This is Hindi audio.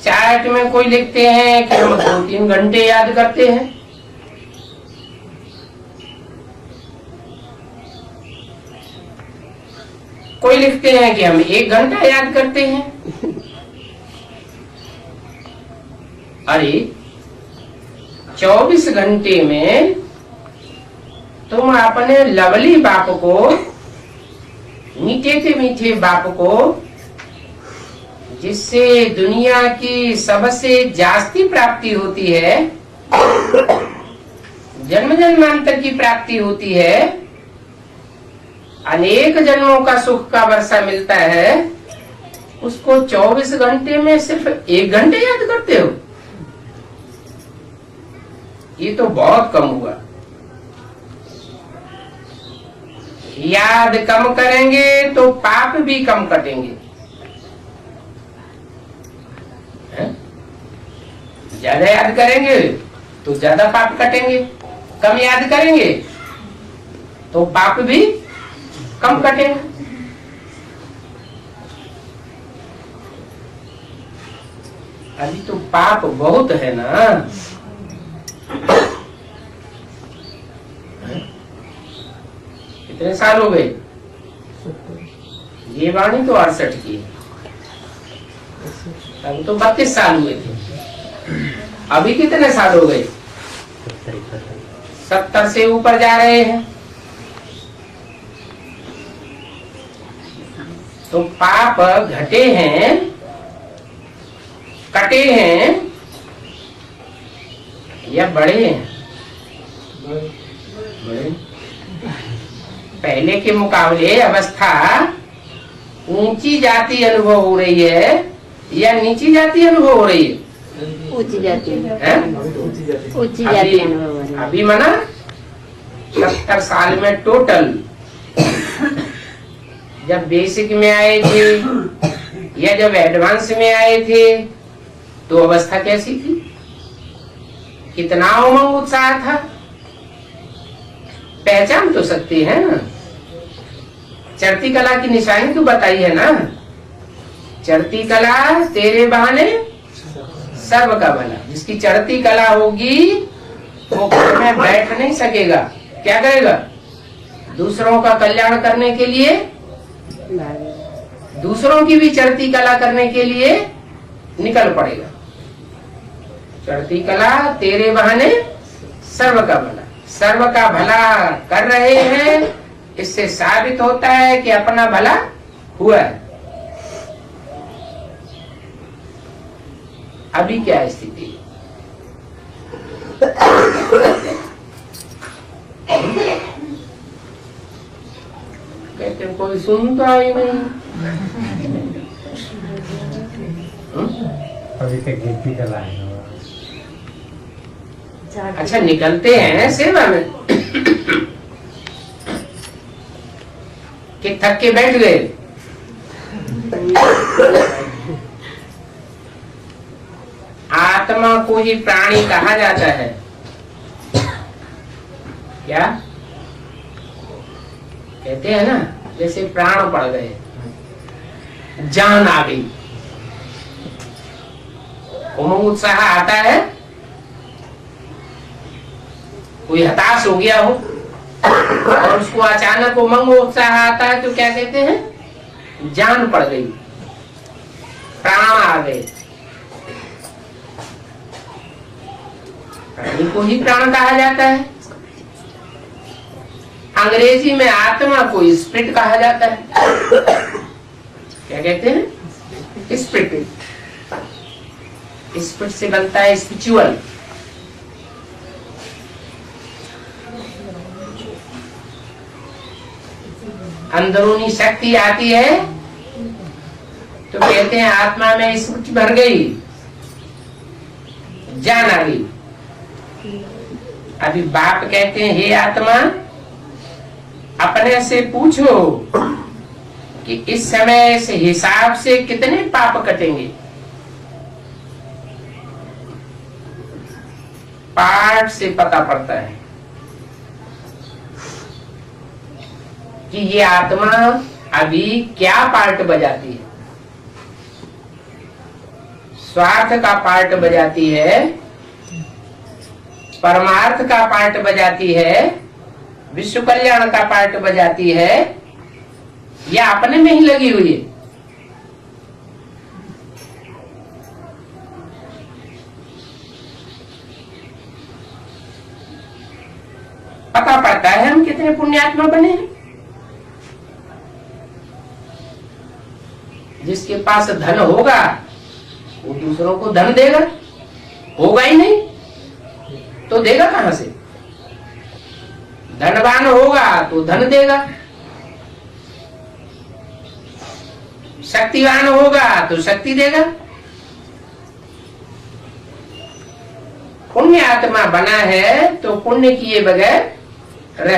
चार्ट में कोई लिखते हैं कि हम 2-3 घंटे याद करते हैं, कोई लिखते हैं कि हम 1 घंटा याद करते हैं। अरे 24 घंटे में तुम अपने लवली बाप को, मीठे से मीठे बाप को, जिससे दुनिया की सबसे जास्ती प्राप्ति होती है, जन्म जन्मांतर की प्राप्ति होती है, अनेक जन्मों का सुख का वर्षा मिलता है, उसको 24 घंटे में सिर्फ 1 घंटे याद करते हो? ये तो बहुत कम हुआ। याद कम करेंगे तो पाप भी कम कटेंगे। ज्यादा याद करेंगे तो ज्यादा पाप कटेंगे, कम याद करेंगे तो पाप भी कम कटेगा। अभी तो पाप बहुत है ना। कितने साल हो गए? ये वाणी तो 68 की है, तब तो 32 साल हुए थे। अभी कितने साल हो गए? 70 से ऊपर जा रहे हैं। तो पाप घटे हैं, कटे हैं या बढ़े हैं? बढ़े। पहले के मुकाबले अवस्था ऊंची जाती अनुभव हो रही है या नीची जाती अनुभव हो रही है? ऊंची जाती है, ऊंची जाती अनुभव। अभी माना 70 साल में टोटल, जब बेसिक में आए थे या जब एडवांस में आए थे तो अवस्था कैसी थी? कितना उमंग उत्साह था? पहचान तो सकते हैं ना। चढ़ती कला की निशानी तो बताई है ना। चढ़ती कला तेरे बहाने सर्व का भला। जिसकी चढ़ती कला होगी वो घर में बैठ नहीं सकेगा। क्या करेगा? दूसरों का कल्याण करने के लिए, दूसरों की भी चढ़ती कला करने के लिए निकल पड़ेगा। चढ़ती कला तेरे बहाने सर्व का भला। सर्व का भला कर रहे हैं, इससे साबित होता है कि अपना भला हुआ है। अभी क्या स्थिति? कहते कोई सुनता ही नहीं। अभी तक गिनती का लाइन है। अच्छा, निकलते हैं सेवा में कि थक के बैठ गए? आत्मा को ही प्राणी कहा जाता है। क्या कहते हैं ना, जैसे प्राण पड़ गए, जान आ गई, उमंग उत्साह आता है। कोई हताश हो गया हो और उसको अचानक उमंग उत्साह आता है तो क्या कहते हैं? जान पड़ गई, प्राण आ गए। प्राणी को ही प्राण कहा जाता है। अंग्रेजी में आत्मा को स्पिरिट कहा जाता है। क्या कहते हैं? स्पिरिट। स्पिरिट से बनता है स्पिरिचुअल। अंदरूनी शक्ति आती है तो कहते हैं आत्मा में स्मृति भर गई, जान आ गई। अभी बाप कहते हैं, हे आत्मा, अपने से पूछो कि इस समय इस हिसाब से कितने पाप कटेंगे। पाठ से पता पड़ता है कि ये आत्मा अभी क्या पार्ट बजाती है। स्वार्थ का पार्ट बजाती है, परमार्थ का पार्ट बजाती है, विश्व कल्याण का पार्ट बजाती है, या अपने में ही लगी हुई है? पता पड़ता है हम कितने पुण्यात्मा बने हैं। जिसके पास धन होगा वो दूसरों को धन देगा, होगा ही नहीं तो देगा कहां से? धनवान होगा तो धन देगा, शक्तिवान होगा तो शक्ति देगा। पुण्य आत्मा बना है तो पुण्य किए बगैर रह